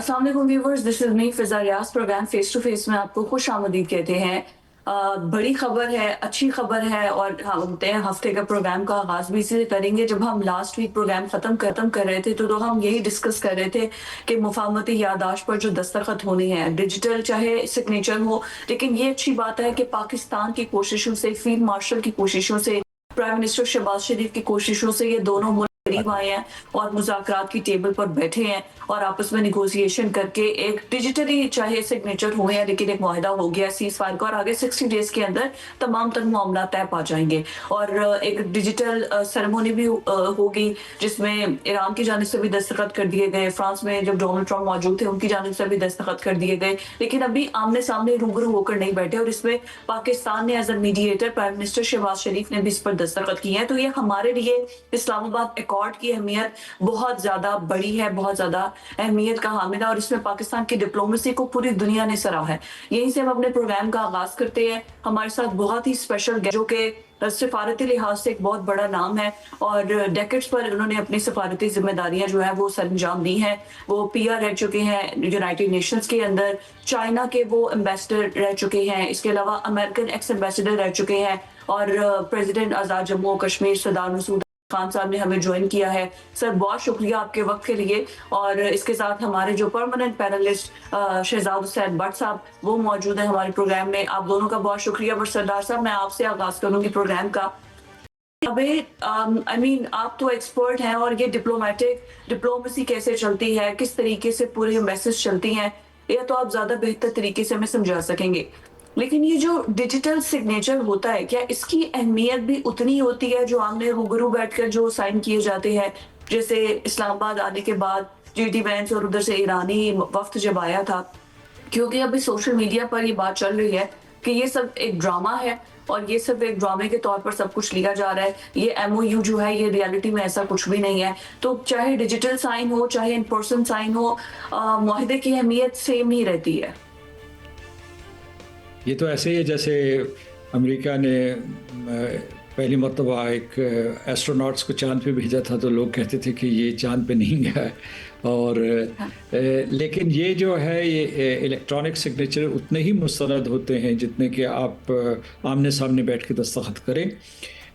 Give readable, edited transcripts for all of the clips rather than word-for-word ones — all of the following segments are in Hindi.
अस्सलाम वालेकुम viewers, this is me Fiza Riaz. Programme face to face में आपको खुश आमदीद कहते हैं। बड़ी खबर है, अच्छी खबर है और हम हफ्ते का प्रोग्राम का आगाज भी इसी से करेंगे। जब हम लास्ट वीक प्रोग्राम खत्म कर रहे थे तो हम यही डिस्कस कर रहे थे कि मुफाहमती यादाश्त पर जो दस्तखत होनी है, डिजिटल चाहे सिग्नेचर हो, लेकिन ये अच्छी बात है कि पाकिस्तान की कोशिशों से, फील्ड मार्शल की कोशिशों से, प्राइम मिनिस्टर शहबाज शरीफ की कोशिशों से ये दोनों मुल्क करीब आए हैं और मुज़ाकरात की टेबल पर बैठे हैं और आपस में निगोशिएशन करके एक डिजिटली चाहे सिग्नेचर हुए हैं, लेकिन एक मुआहदा हो गया सीज फायर का और आगे 60 डेज के अंदर तमाम तर मामला तय पा जाएंगे। और एक डिजिटल सेरेमनी भी होगी जिसमें ईरान की जानिब से भी दस्तखत कर दिए गए, फ्रांस में जब डोनाल्ड ट्रंप मौजूद थे उनकी जानिब से भी दस्तखत कर दिए गए, लेकिन अभी आमने सामने रूबरू होकर नहीं बैठे। और इसमें पाकिस्तान ने as a mediator prime minister Shahbaz Sharif ने भी इस पर दस्तखत किए हैं। तो ये हमारे लिए इस्लामाबाद अकॉर्ड की अहमियत बहुत ज्यादा बड़ी है, बहुत ज्यादा अहमियत का हामिल है और इसमें पाकिस्तान की डिप्लोमेसी को पूरी दुनिया ने सराहा है। यहीं से हम अपने प्रोग्राम का आगाज करते हैं। हमारे साथ बहुत ही स्पेशल गेस्ट जो कि सिफारती लिहाज से एक बहुत बड़ा नाम है और डेकेड्स पर उन्होंने अपनी सिफारती जिम्मेदारियां जो है वो सरंजाम दी हैं। वो पीआर रह चुके हैं यूनाइटेड नेशंस के अंदर, चाइना के वो एम्बेसडर रह चुके हैं, इसके अलावा अमेरिकन एक्स एम्बेसडर रह चुके हैं और प्रेसिडेंट आजाद जम्मू और कश्मीर सरदार मसूद खान साहब ने हमें ज्वाइन किया है। सर बहुत शुक्रिया आपके वक्त के लिए। और इसके साथ हमारे जो परमानेंट पैनलिस्ट शहजाद हुसैन भट्ट साहब वो मौजूद है हमारे प्रोग्राम में। आप दोनों का बहुत शुक्रिया। बट सरदार साहब मैं आपसे आगाज करूंगी प्रोग्राम का। अबे आप तो एक्सपर्ट हैं और ये डिप्लोमेसी कैसे चलती है, किस तरीके से पूरे मैसेज चलती हैं, ये तो आप ज्यादा बेहतर तरीके से हमें समझा सकेंगे। लेकिन ये जो डिजिटल सिग्नेचर होता है, क्या इसकी अहमियत भी उतनी होती है जो आमने रूबरू बैठकर जो साइन किए जाते हैं? जैसे इस्लामाबाद आने के बाद जीडी वैंस और उधर से ईरानी वफ्द जब आया था, क्योंकि अभी सोशल मीडिया पर ये बात चल रही है कि ये सब एक ड्रामा है और ये सब एक ड्रामे के तौर पर सब कुछ लिया जा रहा है। ये एमओयू जो है ये रियलिटी में ऐसा कुछ भी नहीं है। तो चाहे डिजिटल साइन हो चाहे इन पर्सन साइन हो, मुआहदे की अहमियत सेम ही रहती है। ये तो ऐसे ही है जैसे अमेरिका ने पहली मर्तबा एक एस्ट्रोनॉट्स को चांद पे भेजा था तो लोग कहते थे कि ये चांद पे नहीं गया है। और लेकिन ये जो है ये इलेक्ट्रॉनिक सिग्नेचर उतने ही मुस्तरद होते हैं जितने कि आप आमने सामने बैठ के दस्तखत करें।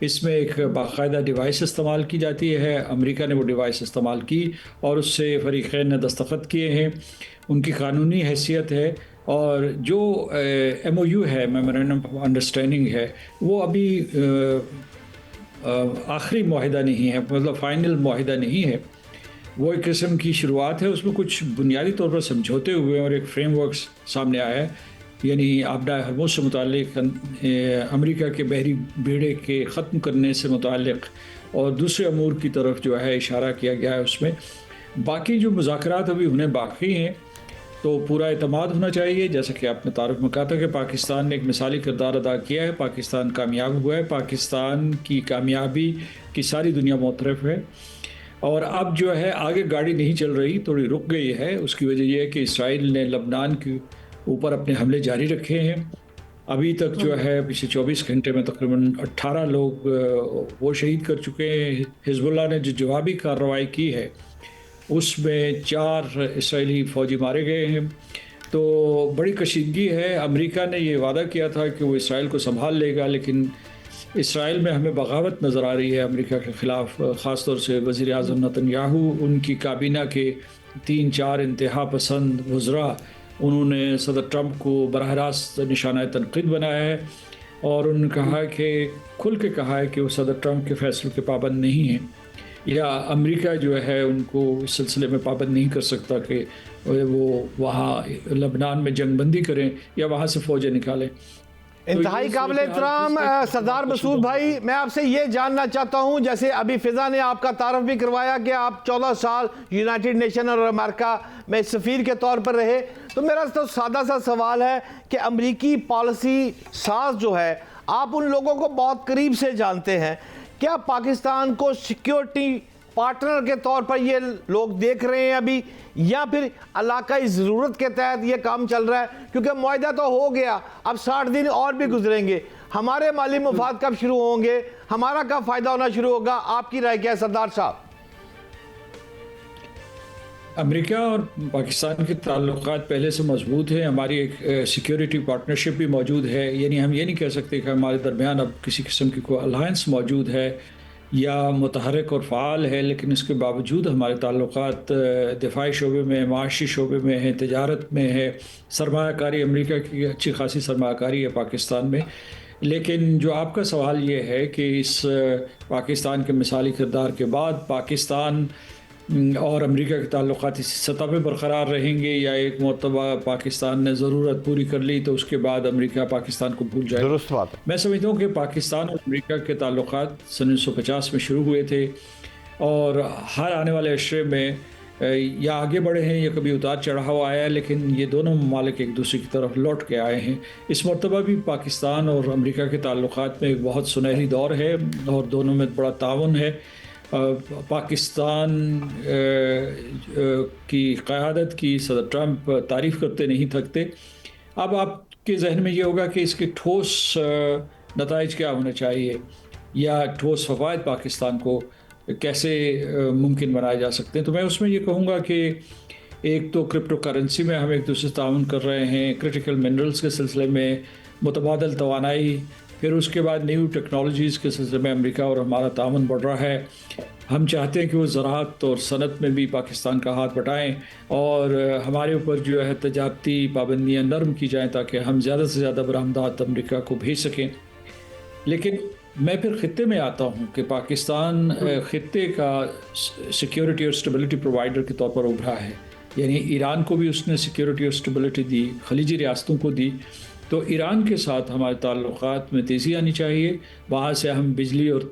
इसमें एक बाकायदा डिवाइस इस्तेमाल की जाती है। अमेरिका ने वो डिवाइस इस्तेमाल की और उससे फरीक़ैन ने दस्तखत किए हैं। उनकी कानूनी हैसियत है और जो एमओयू है, मेमोरेंडम ऑफ अंडरस्टैंडिंग है, वो अभी आखिरी मुआहिदा नहीं है, मतलब फ़ाइनल मुआहिदा नहीं है। वो एक किस्म की शुरुआत है। उसमें कुछ बुनियादी तौर पर समझौते हुए और एक फ्रेमवर्क सामने आया है। यानी आबदा हरमुज़ से मुताल्लिक़ अमेरिका के बहरी बेड़े के ख़त्म करने से मुताल्लिक़ और दूसरे अमूर की तरफ जो है इशारा किया गया है। उसमें बाकी जो मुज़ाकरात अभी उन्हें बाकी हैं तो पूरा एतमाद होना चाहिए। जैसा कि आपने तारुफ में कहा था कि पाकिस्तान ने एक मिसाली किरदार अदा किया है, पाकिस्तान कामयाब हुआ है, पाकिस्तान की कामयाबी की सारी दुनिया मुतरफ़ है। और अब जो है आगे गाड़ी नहीं चल रही, थोड़ी रुक गई है। उसकी वजह यह है कि इसराइल ने लबनान के ऊपर अपने हमले जारी रखे हैं। अभी तक जो है पिछले 24 घंटे में तकरीबन 18 लोग वो शहीद कर चुके हैं। हिजबुल्लाह ने जो जवाबी कार्रवाई की है उसमें 4 इसराइली फ़ौजी मारे गए हैं। तो बड़ी कशीदगी है। अमेरिका ने ये वादा किया था कि वो इसराइल को संभाल लेगा, लेकिन इसराइल में हमें बगावत नज़र आ रही है अमेरिका के ख़िलाफ़। ख़ास तौर से वज़ीर आज़म नेतन्याहू, उनकी काबीना के 3-4 इंतहा पसंद वज़रा, उन्होंने सदर ट्रंप को बराह रास्त निशाना तनक़ीद बनाया है और उन्होंने कहा कि खुल के कहा है कि वो सदर ट्रंप के फ़ैसलों के पाबंद नहीं हैं, या अमेरिका जो है उनको इस सिलसिले में पाबंद नहीं कर सकता कि वो वहाँ लबनान में जंगबंदी करें या वहाँ से फ़ौजें निकालें। इंतहाई काबिल एहतराम सरदार मसूद भाई, मैं आपसे ये जानना चाहता हूँ, जैसे अभी फिजा ने आपका तारफ़ भी करवाया कि आप 14 साल यूनाइटेड नेशन और अमेरिका में सफ़ीर के तौर पर रहे, तो मेरा तो सादा सा सवाल है कि अमरीकी पॉलिसी साज जो है, आप उन लोगों को बहुत करीब से जानते हैं, क्या पाकिस्तान को सिक्योरिटी पार्टनर के तौर पर ये लोग देख रहे हैं अभी, या फिर इलाकाई ज़रूरत के तहत ये काम चल रहा है? क्योंकि मुआहदा तो हो गया, अब 60 दिन और भी गुजरेंगे, हमारे माली मुफाद कब शुरू होंगे, हमारा कब फ़ायदा होना शुरू होगा? आपकी राय क्या है सरदार साहब? अमेरिका और पाकिस्तान के ताल्लुकात पहले से मजबूत हैं। हमारी एक सिक्योरिटी पार्टनरशिप भी मौजूद है, यानी हम ये नहीं कह सकते कि हमारे दरमियान अब किसी किस्म की कोई अलायंस मौजूद है या मुतहरक और फ़ाल है, लेकिन इसके बावजूद हमारे ताल्लुकात दिफाई शोबे में, माशी शोबे में है, तजारत में है, सरमायाकारी अमेरिका की अच्छी खासी सरमायाकारी है पाकिस्तान में। लेकिन जो आपका सवाल ये है कि इस पाकिस्तान के मिसाली किरदार के बाद पाकिस्तान और अमेरिका के ताल्लुकात इसी सतह पे बरकरार रहेंगे या एक मरतबा पाकिस्तान ने ज़रूरत पूरी कर ली तो उसके बाद अमेरिका पाकिस्तान को भूल जाए। दुरुस्त बात है। मैं समझता हूँ कि पाकिस्तान और अमेरिका के ताल्लुकात सन 1950 में शुरू हुए थे और हर आने वाले अशरे में या आगे बढ़े हैं या कभी उतार चढ़ाव आया है, लेकिन ये दोनों ममालिक एक दूसरे की तरफ लौट के आए हैं। इस मरतबा भी पाकिस्तान और अमेरिका के ताल्लुकात में एक बहुत सुनहरी दौर है और दोनों में बड़ा ताउन है। पाकिस्तान की क़यादत की सदर ट्रंप तारीफ़ करते नहीं थकते। अब आपके जहन में ये होगा कि इसके ठोस नताइज क्या होने चाहिए या ठोस फ़वाइद पाकिस्तान को कैसे मुमकिन बनाए जा सकते हैं। तो मैं उसमें ये कहूँगा कि एक तो क्रिप्टो करेंसी में हम एक दूसरे से ताउन कर रहे हैं, क्रिटिकल मिनरल्स के सिलसिले में मुतबादल तवानाई, फिर उसके बाद न्यू टेक्नोलॉजीज़ के सिलसिले में अमेरिका और हमारा ताउन बढ़ रहा है। हम चाहते हैं कि वो ज़राअत और सनत में भी पाकिस्तान का हाथ बटाएं और हमारे ऊपर जो है तजारती पाबंदियाँ नरम की जाएं ताकि हम ज़्यादा से ज़्यादा बरामदात अमेरिका को भेज सकें। लेकिन मैं फिर ख़ित्ते में आता हूँ कि पाकिस्तान ख़ित्ते का सिक्योरिटी और स्टेबिलिटी प्रोवाइडर के तौर पर उभरा है, यानी ईरान को भी उसने सिक्योरिटी और स्टेबिलिटी दी, खलीजी रियासतों को दी। तो ईरान के साथ हमारे ताल्लुकात में तेज़ी आनी चाहिए, वहाँ से हम बिजली और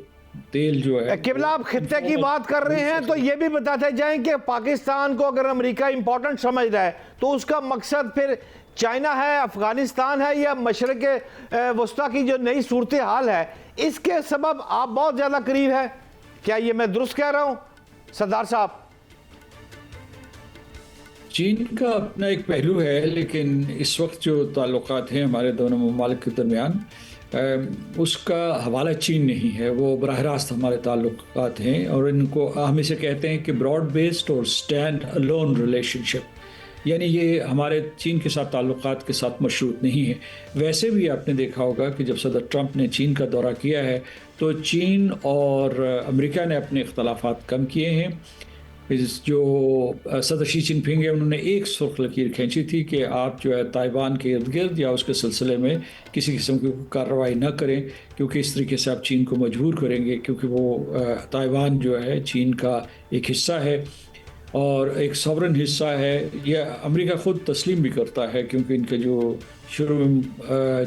तेल जो है। केवल आप खित्ते की बात कर रहे हैं तो ये भी बताते जाएं कि पाकिस्तान को अगर अमेरिका इंपॉर्टेंट समझ रहा है तो उसका मकसद फिर चाइना है, अफगानिस्तान है या मशरक़ वस्ता की जो नई सूरत हाल है, इसके सबब आप बहुत ज़्यादा करीब है। क्या ये मैं दुरुस्त कह रहा हूँ सरदार साहब? चीन का अपना एक पहलू है, लेकिन इस वक्त जो ताल्लुकात हैं हमारे दोनों ममालिक के दरमियान उसका हवाला चीन नहीं है, वो बराह रास्त हमारे ताल्लुकात हैं और इनको हम इसे कहते हैं कि ब्रॉड बेस्ड और स्टैंड अलोन रिलेशनशिप, यानी ये हमारे चीन के साथ ताल्लुकात के साथ मशरूत नहीं है। वैसे भी आपने देखा होगा कि जब सदर ट्रंप ने चीन का दौरा किया है तो चीन और अमेरिका ने अपने इख्तलाफात कम किए हैं। जो सदर शी जिनपिंग है उन्होंने एक सुर्ख लकीर खींची थी कि आप जो है ताइवान के इर्द गिर्द या उसके सिलसिले में किसी किस्म की कार्रवाई न करें, क्योंकि इस तरीके से आप चीन को मजबूर करेंगे, क्योंकि वो ताइवान जो है चीन का एक हिस्सा है और एक सॉवरन हिस्सा है। यह अमेरिका ख़ुद तस्लीम भी करता है, क्योंकि इनके जो शुरू में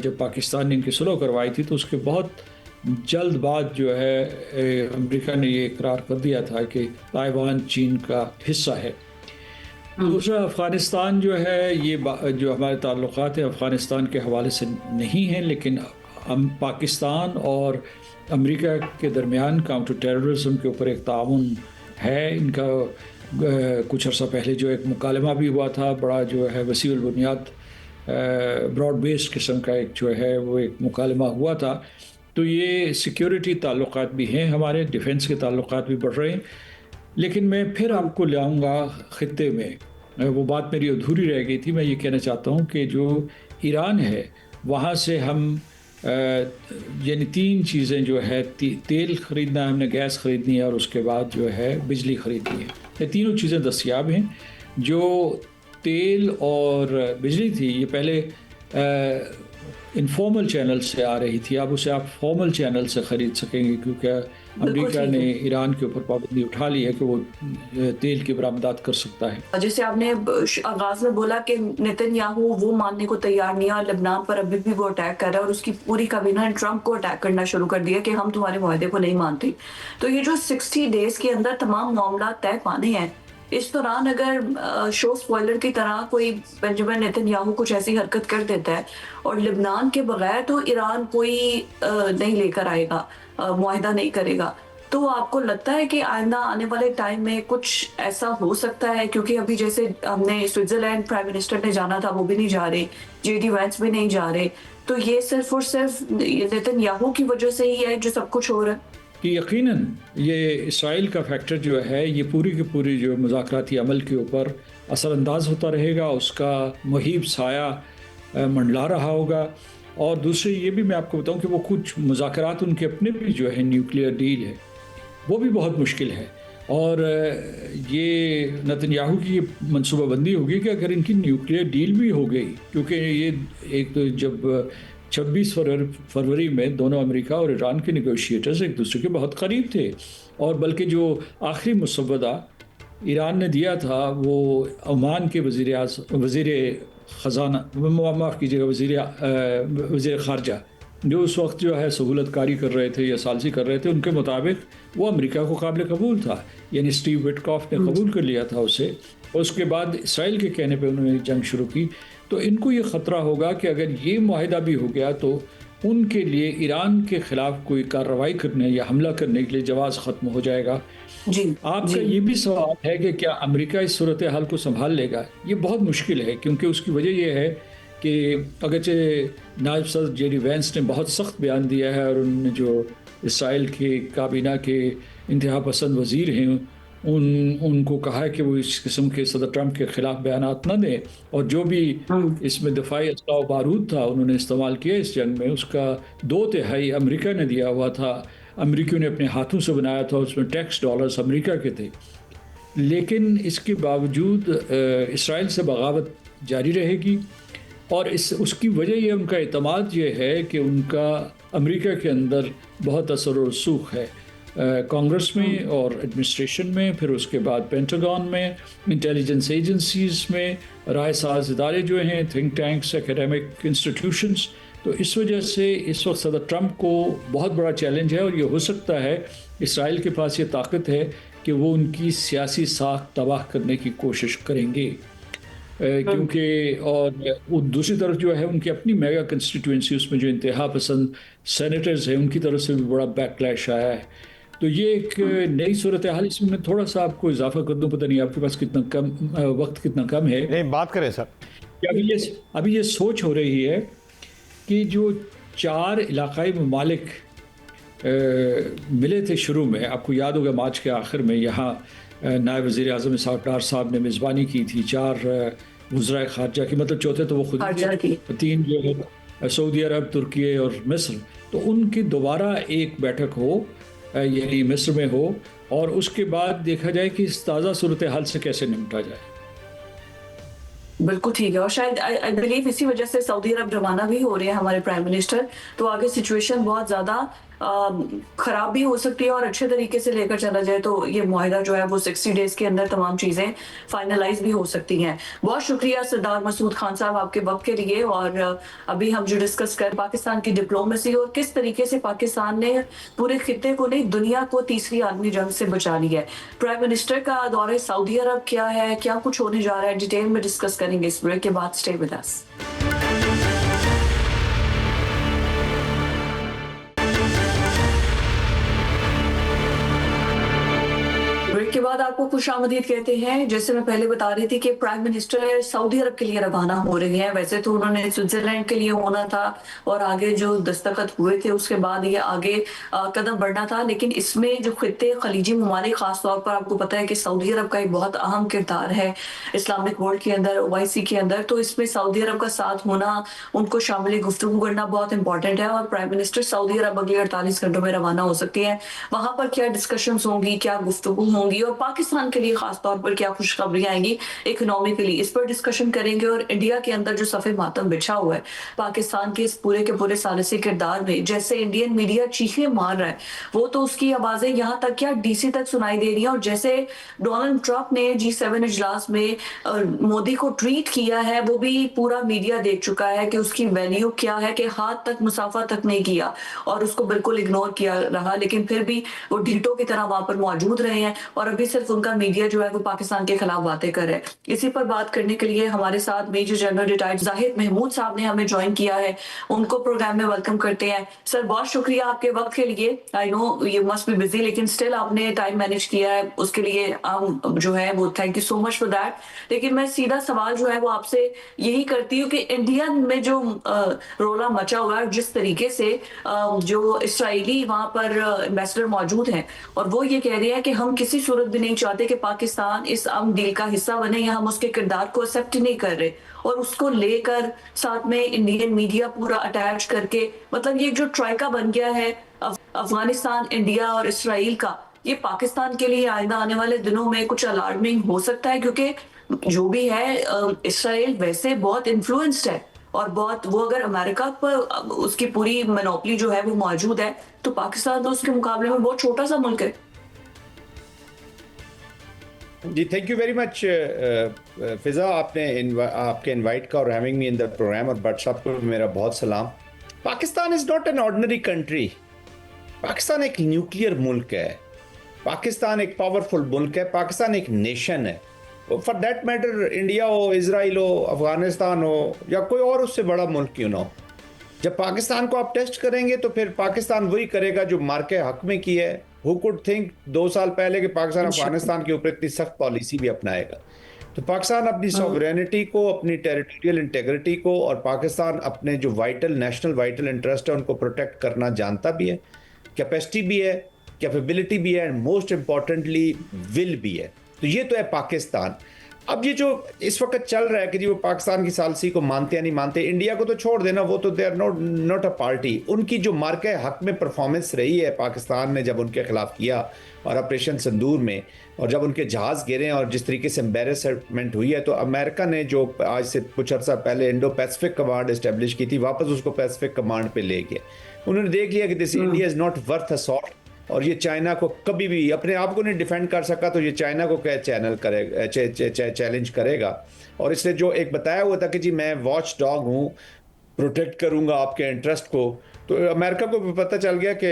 जब पाकिस्तान ने इनकी सुलह करवाई थी तो उसके बहुत जल्द बाद जो है अमेरिका ने ये इकरार कर दिया था कि ताइवान चीन का हिस्सा है। दूसरा अफ़गानिस्तान जो है, ये जो हमारे ताल्लुकात हैं अफ़गानिस्तान के हवाले से नहीं हैं, लेकिन हम पाकिस्तान और अमेरिका के दरमियान काउंटर टेररिज्म के ऊपर एक ताउन है। इनका कुछ अर्सा पहले जो एक मुकालमा भी हुआ था, बड़ा जो है वसीउल बुनियाद ब्रॉड बेस्ड किस्म का एक जो है वो एक मुकालमा हुआ था। तो ये सिक्योरिटी ताल्लुकात भी हैं हमारे, डिफेंस के ताल्लुकात भी बढ़ रहे हैं। लेकिन मैं फिर आपको ले आऊँगा ख़ित्ते में, वो बात मेरी अधूरी रह गई थी। मैं ये कहना चाहता हूँ कि जो ईरान है वहाँ से हम यानी तीन चीज़ें जो है, तेल ख़रीदना है हमने, गैस ख़रीदनी है और उसके बाद जो है बिजली ख़रीदनी है। ये तीनों चीज़ें दस्तयाब हैं। जो तेल और बिजली थी ये पहले इनफॉर्मल चैनल से आ रही थी, अब उसे आप फॉर्मल चैनल से ख़रीद सकेंगे, क्योंकि अमेरिका ने ईरान के ऊपर पाबंदी उठा ली है कि वो तेल की बरामदात कर सकता है। जैसे आपने आगाज में बोला कि नेतन्याहू वो मानने को तैयार नहीं है और लेबनान पर अभी भी वो अटैक कर रहा है और उसकी पूरी काबीना ने ट्रंप को अटैक करना शुरू कर दिया कि हम तुम्हारे मुआहदे को नहीं मानते। तो ये जो 60 डेज के अंदर तमाम मामला तय पाने हैं, इस दौरान अगर शो स्पॉइलर की तरह कोई बेंजामिन नेतन्याहू कुछ ऐसी हरकत कर देता है और लेबनान के बगैर तो ईरान कोई नहीं लेकर आएगा, मुआहिदा नहीं करेगा, तो आपको लगता है कि आइंदा आने वाले टाइम में कुछ ऐसा हो सकता है? क्योंकि अभी जैसे हमने स्विट्जरलैंड प्राइम मिनिस्टर ने जाना था, वो भी नहीं जा रहे, JD वैंस भी नहीं जा रहे, तो ये सिर्फ और सिर्फ नेतन्याहू की वजह से ही है जो सब कुछ हो रहा है? कि यकीनन ये इसराइल का फैक्टर जो है ये पूरी की पूरी जो मुज़ाकराती अमल के ऊपर असरअंदाज होता रहेगा, उसका मुहीब साया मंडला रहा होगा। और दूसरी ये भी मैं आपको बताऊं कि वो कुछ मुज़ाकरात उनके अपने भी जो है न्यूक्लियर डील है वो भी बहुत मुश्किल है। और ये नेतन्याहू की मनसूबाबंदी होगी कि अगर इनकी न्यूक्लियर डील भी हो गई, क्योंकि ये एक तो जब 26 फरवरी में दोनों अमेरिका और ईरान के नेगोशिएटर्स एक दूसरे के बहुत करीब थे, और बल्कि जो आखिरी मुसव्वदा ईरान ने दिया था वो ओमान के वज़ीर ख़जाना, माफ़ कीजिएगा, वज़ीर ख़ारजा जो उस वक्त जो है सहूलतकारी कर रहे थे या सालसी कर रहे थे, उनके मुताबिक वो अमेरिका को काबिल कबूल था, यानी स्टीव विटकॉफ ने कबूल कर लिया था उसे। और उसके बाद इसराइल के कहने पे उन्होंने जंग शुरू की। तो इनको ये ख़तरा होगा कि अगर ये माहिदा भी हो गया तो उनके लिए ईरान के ख़िलाफ़ कोई कार्रवाई करने या हमला करने के लिए जवाज़ ख़त्म हो जाएगा। जी, आपका ये भी सवाल है कि क्या अमेरिका इस सूरत हाल को संभाल लेगा? ये बहुत मुश्किल है, क्योंकि उसकी वजह यह है कि अगरचे नायब सदर जेडी वैंस ने बहुत सख्त बयान दिया है और उन्होंने जो इसराइल के काबीना के इंतहा पसंद वज़ीर हैं उनको कहा है कि वो इस किस्म के सदर ट्रंप के ख़िलाफ़ बयानात न दें, और जो भी इसमें दफ़ाई असला बारूद था उन्होंने इस्तेमाल किया इस जंग में, उसका 2/3 अमेरिका ने दिया हुआ था, अमेरिकियों ने अपने हाथों से बनाया था, उसमें टैक्स डॉलर्स अमेरिका के थे। लेकिन इसके बावजूद इसराइल से बगावत जारी रहेगी, और उसकी वजह ये उनका एतमाद ये है कि उनका अमेरिका के अंदर बहुत असर और रसूख है, कांग्रेस में और एडमिनिस्ट्रेशन में, फिर उसके बाद पेंटागन में, इंटेलिजेंस एजेंसीज़ में, राय साज इदारे जो हैं, थिंक टैंक्स, एकेडमिक इंस्टीट्यूशंस। तो इस वजह से इस वक्त सदर ट्रंप को बहुत बड़ा चैलेंज है, और ये हो सकता है इसराइल के पास ये ताकत है कि वो उनकी सियासी साख तबाह करने की कोशिश करेंगे, क्योंकि और वो दूसरी तरफ जो है उनकी अपनी मेगा कंस्टिट्यूंसी, उसमें जो इंतहा पसंद सेनेटर्स हैं उनकी तरफ से भी बड़ा बैकलैश आया है। तो ये एक नई सूरत हाल, इसमें मैं थोड़ा सा आपको इजाफा कर दूं, पता नहीं आपके पास कितना कम वक्त कितना कम है। नहीं, बात करें सर। अभी ये सोच हो रही है कि जो 4 इलाकाई ममालिक मिले थे शुरू में, आपको याद होगा मार्च के आखिर में यहाँ नायब वज़ीर आज़म इसहाक़ डार साहब ने मेज़बानी की थी 4 वज़राए ख़ारजा की, मतलब चौथे तो वो खुद थे, 3 जो है सऊदी अरब, तुर्की और मिस्र। तो उनकी दोबारा एक बैठक हो, यानी मिस्र में हो, और उसके बाद देखा जाए कि इस ताज़ा सूरत हाल से कैसे निपटा जाए। बिल्कुल ठीक है, और शायद आई बिलीव इसी वजह से सऊदी अरब रवाना भी हो रहे हैं हमारे प्राइम मिनिस्टर, तो आगे सिचुएशन बहुत ज़्यादा खराब भी हो सकती है, और अच्छे तरीके से लेकर चला जाए तो ये मुआहिदा जो है वो 60 डेज के अंदर तमाम चीज़ें फाइनलाइज भी हो सकती हैं। बहुत शुक्रिया सरदार मसूद खान साहब आपके वक्त के लिए। और अभी हम जो डिस्कस कर पाकिस्तान की डिप्लोमेसी और किस तरीके से पाकिस्तान ने पूरे खित्ते को नहीं दुनिया को तीसरी आलमी जंग से बचा लिया है। प्राइम मिनिस्टर का दौरे सऊदी अरब क्या है, क्या कुछ होने जा रहा है, डिटेल में डिस्कस करेंगे इस ब्रेक के बाद। Stay with us. ब्रेक के बाद आपको खुशामदीद कहते हैं। जैसे मैं पहले बता रही थी कि प्राइम मिनिस्टर सऊदी अरब के लिए रवाना हो रहे हैं। वैसे तो उन्होंने स्विट्जरलैंड के लिए होना था और आगे जो दस्तखत हुए थे उसके बाद ये आगे कदम बढ़ना था, लेकिन इसमें जो खित्ते खलीजी ममालिक खासतौर पर आपको पता है कि सऊदी अरब का एक बहुत अहम किरदार है इस्लामिक वर्ल्ड के अंदर, OIC के अंदर, तो इसमें सऊदी अरब का साथ होना, उनको शामिल गुफ्तगू करना बहुत इंपॉर्टेंट है। और प्राइम मिनिस्टर सऊदी अरब अगले 48 घंटों में रवाना हो सकती है। वहां पर क्या डिस्कशंस होंगी, क्या गुफ्तगू होंगी, और पाकिस्तान के लिए खासतौर पर क्या खुशखबरियां आएंगी इकोनॉमिकली, इस पर डिस्कशन करेंगे। और इंडिया के अंदर जो सफ़े मातम बिछा हुआ है पाकिस्तान के इस पूरे के पूरे सालिसी किरदार में, जैसे इंडियन मीडिया चीखें मार रहा है, वो तो उसकी आवाजें यहाँ तक क्या DC तक सुनाई दे रही है। और जैसे डोनाल्ड ट्रंप ने G7 इजलास में मोदी को ट्वीट किया है, वो भी पूरा मीडिया देख चुका है कि उसकी वैल्यू क्या है, कि हाथ तक मुसाफा तक नहीं किया और उसको बिल्कुल इग्नोर किया रहा, लेकिन फिर भी वो ढीटों की तरह वहां पर मौजूद रहे हैं। और अभी सिर्फ उनका मीडिया जो है वो पाकिस्तान के खिलाफ बातें कर रहा है। इसी पर बात करने के लिए हमारे साथ major general retired Zahid Mahmood साहब ने हमें ज्वाइन किया है। उनको प्रोग्राम में वेलकम करते हैं। सर, बहुत शुक्रिया आपके वक्त के लिए। I know you must be busy, लेकिन स्टिल आपने टाइम मैनेज किया है, उसके लिए जो है वो thank you so much for that. लेकिन मैं सीधा सवाल जो है वो आपसे यही करती हूँ कि इंडिया में जो रोला मचा हुआ है, जिस तरीके से जो इसराइली वहां पर एम्बेसडर मौजूद हैं और वो ये कह रहे हैं कि हम किसी सूरत भी नहीं चाहते कि पाकिस्तान इस अमन डील का हिस्सा बने, या हम उसके किरदार को एक्सेप्ट ही नहीं कर रहे, और उसको लेकर साथ में इंडियन मीडिया पूरा अटैच करके, मतलब ये जो ट्राइका बन गया है अफगानिस्तान, इंडिया और इसराइल का, ये पाकिस्तान के लिए आइंदा आने वाले दिनों में कुछ अलार्मिंग हो सकता है, क्योंकि जो भी है इसराइल वैसे बहुत इन्फ्लुएंस्ड है और बहुत, वो अगर अमेरिका पर उसकी पूरी मोनोपोली जो है वो मौजूद है, तो पाकिस्तान तो उसके मुकाबले में बहुत छोटा सा मुल्क है। जी thank you very much Fiza, आपके इनवाइट का और having me in the programme, और भट्ट साहब को मेरा बहुत सलाम। Pakistan is not an ordinary country. Pakistan एक न्यूक्लियर मुल्क है, पाकिस्तान एक पावरफुल मुल्क है, पाकिस्तान एक नेशन है। फॉर दैट मैटर इंडिया हो, इजराइल हो, अफगानिस्तान हो, या कोई और उससे बड़ा मुल्क क्यों ना हो, जब पाकिस्तान को आप टेस्ट करेंगे तो फिर पाकिस्तान वही करेगा जो मार्के हक में की है। हु कुड थिंक 2 साल पहले कि पाकिस्तान अफगानिस्तान के ऊपर इतनी सख्त पॉलिसी भी अपनाएगा। तो पाकिस्तान अपनी सॉवरेनिटी को, अपनी टेरिटोरियल इंटेग्रिटी को, और पाकिस्तान अपने जो नेशनल वाइटल इंटरेस्ट है उनको प्रोटेक्ट करना जानता भी है, कैपेसिटी भी है, कैपेबिलिटी भी है, एंड मोस्ट इंपॉर्टेंटली विल भी है। तो ये तो है पाकिस्तान। अब ये जो इस वक्त चल रहा है कि जी वो पाकिस्तान की सालसी को मानते या नहीं मानते, इंडिया को तो छोड़ देना, वो तो they are not a party. उनकी जो मार्के हक में परफॉर्मेंस रही है पाकिस्तान ने जब उनके खिलाफ किया, और ऑपरेशन सिंदूर में, और जब उनके जहाज़ गिरे और जिस तरीके से एम्बेरसमेंट हुई है, तो अमेरिका ने जो आज से कुछ अर्सा पहले इंडो पैसिफिक कमांड इस्टेब्लिश की थी, वापस उसको पैसिफिक कमांड पे ले गया। उन्होंने देख लिया कि this India is not worth a salt, और ये चाइना को कभी भी अपने आप को नहीं डिफेंड कर सका, तो ये चाइना को क्या चैलेंज करेगा। और इसने जो एक बताया हुआ था कि जी मैं वॉच डॉग हूँ, प्रोटेक्ट करूँगा आपके इंटरेस्ट को, तो अमेरिका को भी पता चल गया कि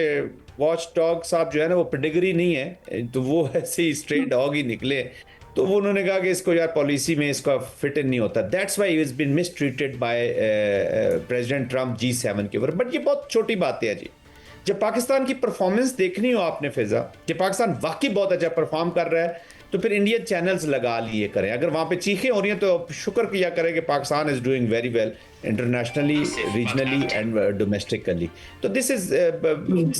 वॉच डॉग साहब जो है ना वो पेडिग्री नहीं है, तो वो ऐसे ही स्ट्रे डॉग ही निकले। तो वो उन्होंने कहा कि इसको यार पॉलिसी में इसका फिट इन नहीं होता। That's why he is been mistreated by president Trump G7 के ऊपर। बट ये बहुत छोटी बात है जी। जब पाकिस्तान की परफॉर्मेंस देखनी हो आपने फिजा, कि पाकिस्तान वाकई बहुत अच्छा परफॉर्म कर रहा है, तो फिर इंडियन चैनल्स लगा लिए करें। अगर वहां पे चीखें हो रही हैं तो शुक्र किया करें कि Pakistan is doing very well internationally, regionally and domestically. तो दिस इज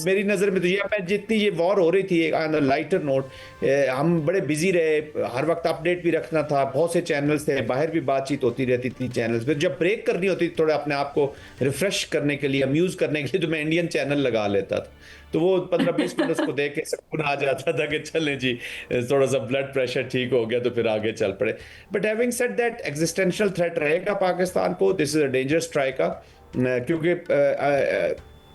मेरी नज़र में तो ये, मैं जितनी ये वॉर हो रही थी ऑन अ लाइटर नोट, हम बड़े बिजी रहे, हर वक्त अपडेट भी रखना था, बहुत से चैनल्स थे, बाहर भी बातचीत होती रहती थी चैनल्स पे। जब ब्रेक करनी होती थी थोड़ा अपने आप को रिफ्रेश करने के लिए, अम्यूज़ करने के लिए, तो मैं इंडियन चैनल लगा लेता था। तो वो 15-20 मिनट उसको देख के सुकून आ जाता था कि चलें जी थोड़ा सा ब्लड प्रेशर ठीक हो गया तो फिर आगे चल पड़े। But having said that, existential threat रहेगा पाकिस्तान को, दिस इज अ डेंजरस ट्राइका, क्योंकि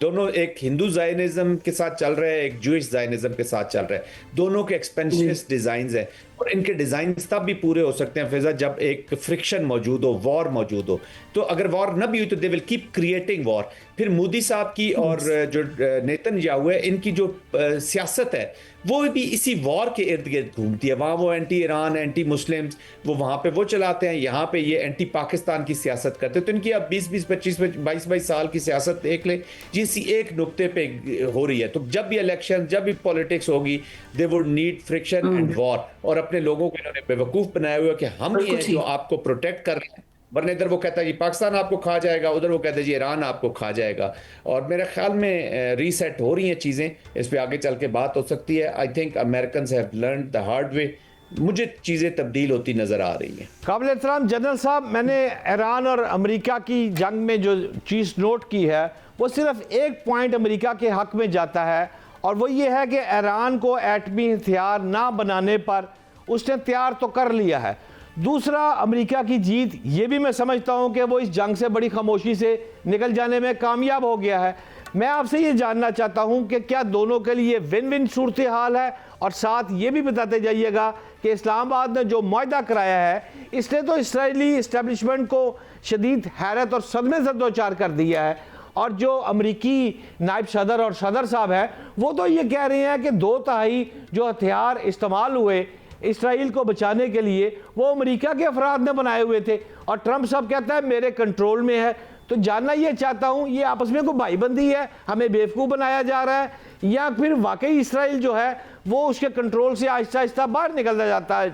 दोनों एक हिंदू जायनिज्म के साथ चल रहे हैं, एक जूइश जायनिज्म के साथ चल रहे हैं। दोनों के एक्सपेंशियस डिजाइन्स हैं, और इनके डिजाइन्स तब भी पूरे हो सकते हैं फिजा जब एक फ्रिक्शन मौजूद हो, वॉर मौजूद हो। तो अगर वॉर न भी हुई तो they will keep creating war. फिर मोदी साहब की और जो नेतन्याहू है, इनकी जो सियासत है वो भी इसी वॉर के इर्द गिर्द घूमती है। वहाँ वो एंटी ईरान, एंटी मुस्लिम्स, वो वहाँ पे वो चलाते हैं, यहाँ पे ये एंटी पाकिस्तान की सियासत करते हैं। तो इनकी अब 20-20, 25-25, 22-22 साल की सियासत देख ले, जिसी एक नुक्ते पे हो रही है। तो जब भी इलेक्शन, जब भी पॉलिटिक्स होगी, they would need friction and war. और अपने लोगों को इन्होंने बेवकूफ़ बनाए हुए कि हम ही हैं जो आपको प्रोटेक्ट कर रहे हैं, वरना इधर वो कहता है जी पाकिस्तान आपको खा जाएगा, उधर वो कहता है जी ईरान आपको खा जाएगा। और मेरे ख्याल में रीसेट हो रही हैं चीज़ें, इस पे आगे चल के बात हो सकती है। I think Americans have learned the hard way. मुझे चीज़ें तब्दील होती नज़र आ रही हैं। काबिल एहतराम जनरल साहब, मैंने ईरान और अमेरिका की जंग में जो चीज़ नोट की है वो सिर्फ एक पॉइंट अमेरिका के हक में जाता है, और वो ये है कि ईरान को एटमी हथियार ना बनाने पर उसने तैयार तो कर लिया है। दूसरा, अमेरिका की जीत ये भी मैं समझता हूँ कि वो इस जंग से बड़ी खामोशी से निकल जाने में कामयाब हो गया है। मैं आपसे ये जानना चाहता हूँ कि क्या दोनों के लिए विन विन सूरत हाल है, और साथ ये भी बताते जाइएगा कि इस्लामाबाद ने जो मुआहदा कराया है, इसने तो इसराइली इस्टेब्लिशमेंट को शदीद हैरत और सदमे से दो चार कर दिया है, और जो अमरीकी नायब सदर और सदर साहब हैं वो तो ये कह रहे हैं कि 2/3 जो हथियार इस्तेमाल हुए इसराइल को बचाने के लिए वो अमेरिका के अफराद ने बनाए हुए थे, और ट्रंप साहब कहता है मेरे कंट्रोल में है। तो जानना ये चाहता हूँ, ये आपस में कोई भाईबंदी है, हमें बेवकूफ़ बनाया जा रहा है, या फिर वाकई इसराइल जो है वो उसके कंट्रोल से आहिस्ता आहिस्ता बाहर निकलता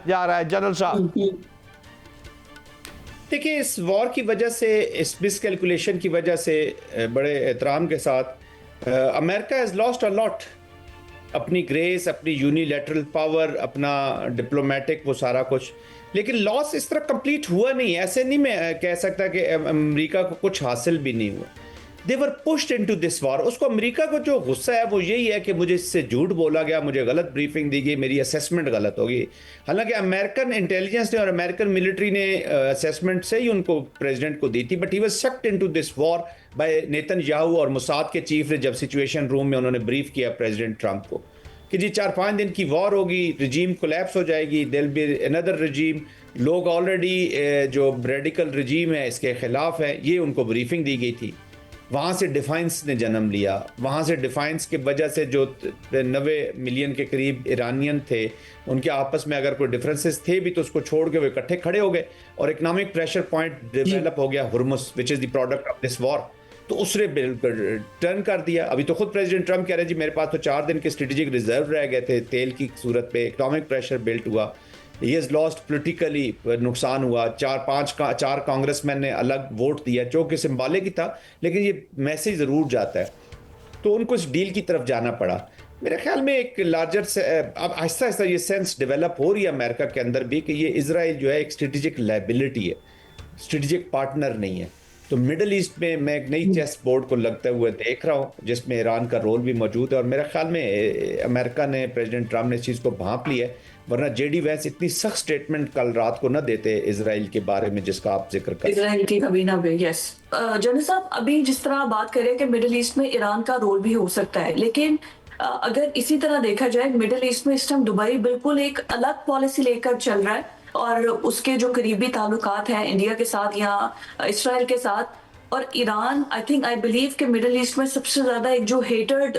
जा रहा है? जनरल साहब देखिए, इस वॉर की वजह से, इस मिसकैलकुलेशन की वजह से, बड़े एहतराम के साथ, America has lost a lot, अपनी ग्रेस, अपनी यूनिलैटरल पावर, अपना डिप्लोमेटिक, वो सारा कुछ। लेकिन लॉस इस तरह कंप्लीट हुआ नहीं। ऐसे नहीं मैं कह सकता कि अमेरिका को कुछ हासिल भी नहीं हुआ। दे वर पुश्ड इनटू दिस वॉर। उसको, अमेरिका को जो गुस्सा है वो यही है कि मुझे इससे झूठ बोला गया, मुझे गलत ब्रीफिंग दी गई, मेरी असेसमेंट गलत होगी। हालांकि अमेरिकन इंटेलिजेंस ने और अमेरिकन मिलिट्री ने असेसमेंट से ही उनको प्रेसिडेंट को दी थी, but he was sucked into this war by Netanyahu, और मोसाद के चीफ ने जब सिचुएशन रूम में उन्होंने ब्रीफ किया प्रेसिडेंट ट्रंप को कि जी 4-5 दिन की वॉर होगी, रिजीम कोलैप्स हो जाएगी, there will be another regime, लोग ऑलरेडी जो रेडिकल रिजीम है इसके खिलाफ है, ये उनको ब्रीफिंग दी गई थी। वहाँ से डिफाइंस ने जन्म लिया। वहाँ से डिफाइंस की वजह से जो 90 मिलियन के करीब ईरानियन थे, उनके आपस में अगर कोई डिफरेंसेस थे भी तो उसको छोड़ के वो इकट्ठे खड़े हो गए, और इकोनॉमिक प्रेशर पॉइंट डेवलप हो गया Hormuz, which is the product of this war. तो उसने बिल्कुल टर्न कर दिया। अभी तो खुद प्रेसिडेंट ट्रंप कह रहे हैं जी मेरे पास तो 4 दिन के स्ट्रेटेजिक रिजर्व रह गए थे तेल की सूरत पे, इकोनॉमिक प्रेशर बिल्ट हुआ, ही हैज़ लॉस्ट पोलिटिकली, नुकसान हुआ। 4 कांग्रेसमैन ने अलग वोट दिया, जो कि सिंबॉलिक ही था, लेकिन ये मैसेज ज़रूर जाता है। तो उनको इस डील की तरफ जाना पड़ा। मेरे ख्याल में एक लार्जर से अब आहिस्ता आहिस्ता ये सेंस डेवलप हो रही है अमेरिका के अंदर भी कि ये इजराइल जो है एक स्ट्रेटेजिक लायबिलिटी है, स्ट्रेटेजिक पार्टनर नहीं है। तो मिडल ईस्ट में मैं एक नई चेस बोर्ड को लगते हुए देख रहा हूँ, जिसमें ईरान का रोल भी मौजूद है, और मेरे ख्याल में अमेरिका ने, प्रेसिडेंट ट्रंप ने इस चीज़ को भांप लिया है। वरना जेडी वैंस इतनी सख्त स्टेटमेंट कल रात को न देते इजराइल के बारे में जिसका आप जिक्र कर। इजराइल की कभी ना भी। यस जनरल साहब, अभी जिस तरह आप बात करें कि मिडिल ईस्ट में ईरान का रोल भी हो सकता है, लेकिन अगर इसी तरह देखा जाए, मिडिल ईस्ट में इस टाइम दुबई बिल्कुल एक अलग पॉलिसी लेकर चल रहा है, और उसके जो करीबी ताल्लुकात हैं इंडिया के साथ या इसराइल के साथ, और ईरान, आई बिलीव कि मिडिल ईस्ट में सबसे ज्यादा एक जो हेटेड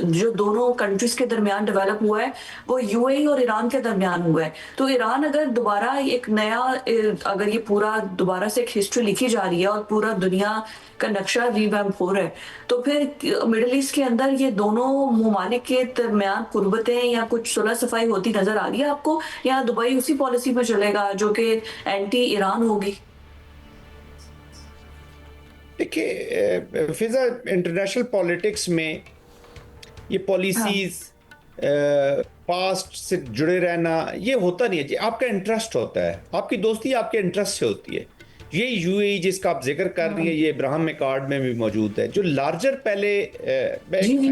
जो दोनों कंट्रीज के दरमियान डेवलप हुआ है वो यूएई और ईरान के दरमियान हुआ है। तो ईरान अगर दोबारा एक नया, अगर ये पूरा दोबारा से एक हिस्ट्री लिखी जा रही है और पूरा दुनिया का नक्शा रिवैम्प हो रहा है, तो फिर मिडिल ईस्ट के अंदर ये दोनों ममालिक के दरमियान कुर्बतें या कुछ सुलह सफाई होती नजर आ रही है आपको, या दुबई उसी पॉलिसी में चलेगा जो कि एंटी ईरान होगी? देखिए फिजा, इंटरनेशनल पॉलिटिक्स में ये पॉलिसीज पास्ट से जुड़े रहना ये होता नहीं है जी। आपका इंटरेस्ट होता है, आपकी दोस्ती आपके इंटरेस्ट से होती है। ये यूएई जिसका आप जिक्र कर रही है, ये इब्राहिम अकॉर्ड में भी मौजूद है। जो लार्जर पहले,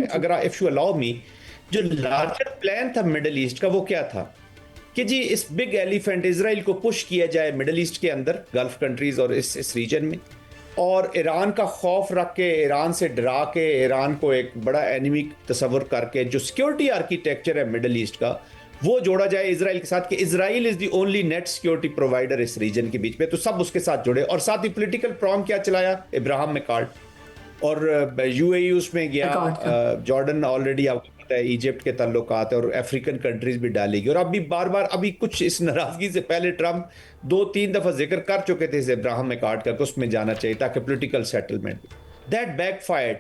अगर इफ यू अलाउ मी, जो लार्जर प्लान था मिडिल ईस्ट का, वो क्या था कि जी इस बिग एलिफेंट इजराइल को पुश किया जाए मिडिल ईस्ट के अंदर, गल्फ कंट्रीज और इस रीजन में, और ईरान का खौफ रख के, ईरान से डरा के, ईरान को एक बड़ा एनिमी तस्वर करके जो सिक्योरिटी आर्किटेक्चर है मिडिल ईस्ट का, वो जोड़ा जाए इजराइल के साथ कि Israel is the only net security provider इस रीजन के बीच में। तो सब उसके साथ जुड़े, और साथ ही पॉलिटिकल प्रॉम क्या चलाया, इब्राहिम अकॉर्ड, और यूएई उसमें गया, जॉर्डन ऑलरेडी आपको पता है इजिप्ट के ताल्लुकात है, और अफ्रीकन कंट्रीज भी डालेगी। और अभी बार बार, अभी कुछ इस नाराजगी से पहले ट्रंप 2-3 दफा जिक्र कर चुके थे इस इब्राहिम अकॉर्ड का, उसमें जाना चाहिए ताकि political settlement. That backfired.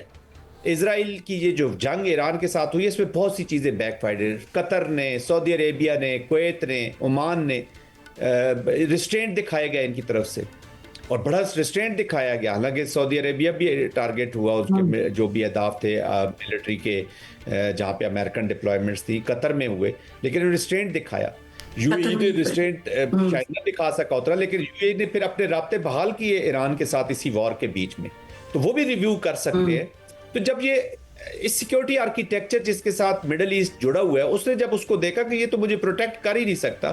Israel की ये जो जंग ईरान के साथ हुई, इसमें बहुत सी चीज़ें बैकफायर्ड। कतर ने, सऊदी अरेबिया ने, कुवैत ने, ओमान ने रिस्ट्रेंट दिखाया गया इनकी तरफ से, और बड़ा रिस्ट्रेंट दिखाया गया। हालांकि सऊदी अरेबिया भी टारगेट हुआ, उसके जो भी अहदाफ थे मिलिट्री के, जहाँ पे अमेरिकन डिप्लॉयमेंट्स थी, कतर में हुए, लेकिन रिस्ट्रेंट दिखाया। यूएई ने रिस्ट्रेंट चाइना दिखा सका उतना, लेकिन यूएई ने फिर अपने राब्ते बहाल किए ईरान के साथ इसी वॉर के बीच में, तो वो भी रिव्यू कर सकते हैं। तो जब ये इस सिक्योरिटी आर्किटेक्चर जिसके साथ मिडिल ईस्ट जुड़ा हुआ है, उसने जब उसको देखा कि ये तो मुझे प्रोटेक्ट कर ही नहीं सकता,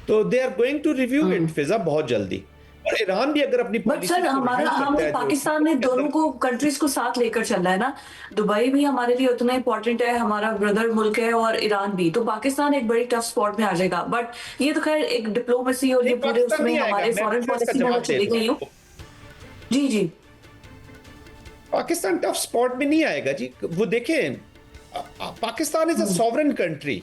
तो they are going to review it फिजा बहुत जल्दी। और ईरान भी अगर अपनी, बट सर हमें पाकिस्तान ने दोनों को कंट्रीज को साथ लेकर चलना है ना। दुबई भी हमारे लिए उतना इंपॉर्टेंट है, हमारा ब्रदर मुल्क है, और ईरान भी। तो पाकिस्तान एक बड़ी टफ स्पॉट में आ जाएगा। बट ये तो खैर एक डिप्लोमेसी और ये पूरे उसमें हमारे फॉरेन पॉलिसी में चली गई हूँ। जी जी, पाकिस्तान टफ स्पॉट में नहीं आएगा जी। वो देखें, Pakistan is a sovereign country,